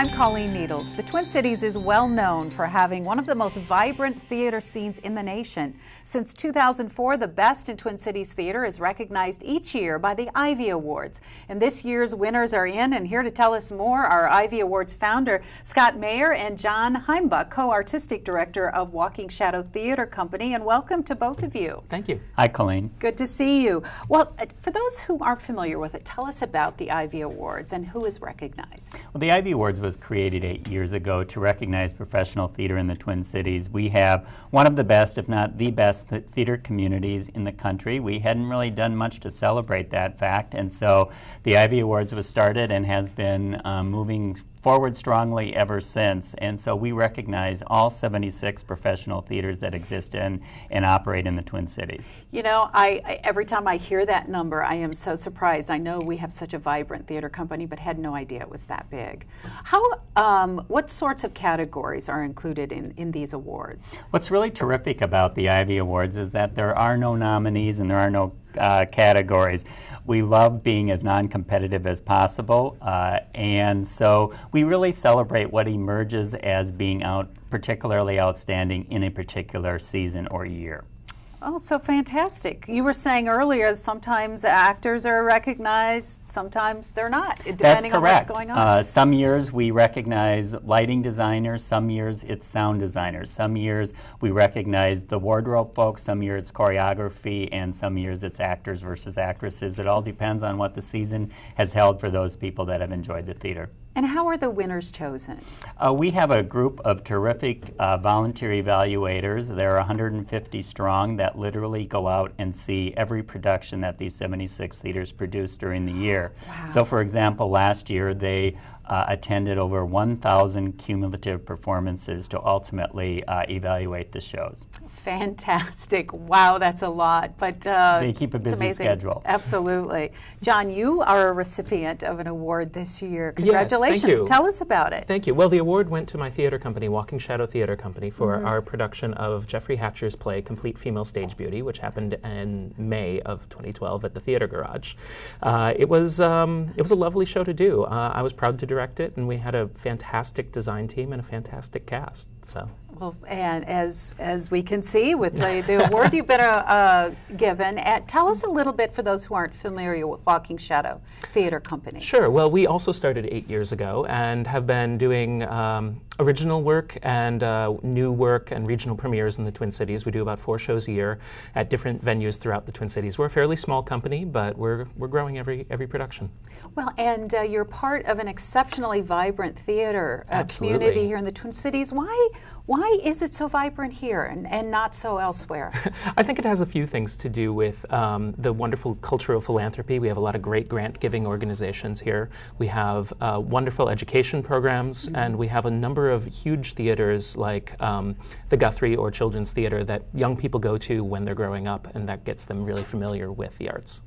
I'm Colleen Needles. The Twin Cities is well known for having one of the most vibrant theater scenes in the nation. Since 2004, the best in Twin Cities theater is recognized each year by the Ivy Awards. And this year's winners are in, and here to tell us more are Ivy Awards founder Scott Mayer and John Heimbuch, co-artistic director of Walking Shadow Theater Company. And welcome to both of you. Thank you. Hi, Colleen. Good to see you. Well, for those who aren't familiar with it, tell us about the Ivy Awards and who is recognized. Well, the Ivy Awards was created 8 years ago to recognize professional theater in the Twin Cities. We have one of the best, if not the best, theater communities in the country. We hadn't really done much to celebrate that fact, and so the Ivy Awards was started and has been moving forward strongly ever since. And so we recognize all 76 professional theaters that exist in and operate in the Twin Cities. You know, every time I hear that number, I am so surprised. I know we have such a vibrant theater company, but had no idea it was that big. What sorts of categories are included in these awards? What's really terrific about the Ivy Awards is that there are no nominees and there are no categories. We love being as non-competitive as possible, and so we really celebrate what emerges as being particularly outstanding in a particular season or year. Oh, so fantastic. You were saying earlier sometimes actors are recognized, sometimes they're not, depending on what's going on. Some years we recognize lighting designers, some years it's sound designers, some years we recognize the wardrobe folks, some years it's choreography, and some years it's actors versus actresses. It all depends on what the season has held for those people that have enjoyed the theater. And how are the winners chosen? We have a group of terrific volunteer evaluators. There are 150 strong that literally go out and see every production that these 76 theaters produce during the year. Wow. So for example, last year they attended over 1,000 cumulative performances to ultimately evaluate the shows. Fantastic. Wow, that's a lot. But they keep a busy amazing. schedule. Absolutely. John, you are a recipient of an award this year. Congratulations. Yes, thank you. Tell us about it. Thank you. Well, the award went to my theater company, Walking Shadow Theater Company, for our production of Jeffrey Hatcher's play, Complete Female Stage Beauty, which happened in May of 2012 at the Theater Garage. It was a lovely show to do. I was proud to direct it, and we had a fantastic design team and a fantastic cast. So. Well, and as we can see with the award you've been given, tell us a little bit for those who aren't familiar with Walking Shadow Theater Company. Sure. Well, we also started 8 years ago and have been doing original work and new work and regional premieres in the Twin Cities. We do about 4 shows a year at different venues throughout the Twin Cities. We're a fairly small company, but we're growing every production. Well, and you're part of an exceptionally vibrant theater community here in the Twin Cities. Why is it so vibrant here and not so elsewhere? I think it has a few things to do with the wonderful cultural philanthropy. We have a lot of great grant-giving organizations here. We have wonderful education programs, and we have a number of huge theaters like the Guthrie or Children's Theater that young people go to when they're growing up, and that gets them really familiar with the arts.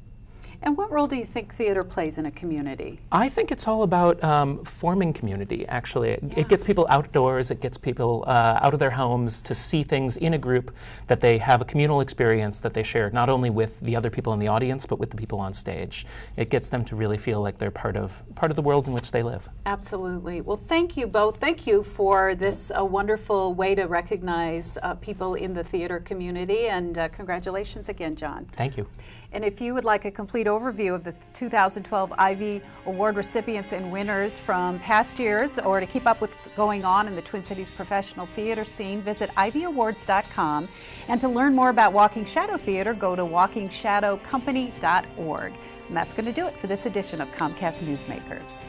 And what role do you think theater plays in a community? I think it's all about forming community, actually. It gets people outdoors, it gets people out of their homes to see things in a group, that they have a communal experience that they share, not only with the other people in the audience, but with the people on stage. It gets them to really feel like they're part of the world in which they live. Absolutely. Well, thank you both. Thank you for this wonderful way to recognize people in the theater community, and congratulations again, John. Thank you. And if you would like a complete overview of the 2012 Ivy Award recipients and winners from past years, or to keep up with what's going on in the Twin Cities professional theater scene, visit ivyawards.com. And to learn more about Walking Shadow Theater, go to walkingshadowcompany.org. And that's going to do it for this edition of Comcast Newsmakers.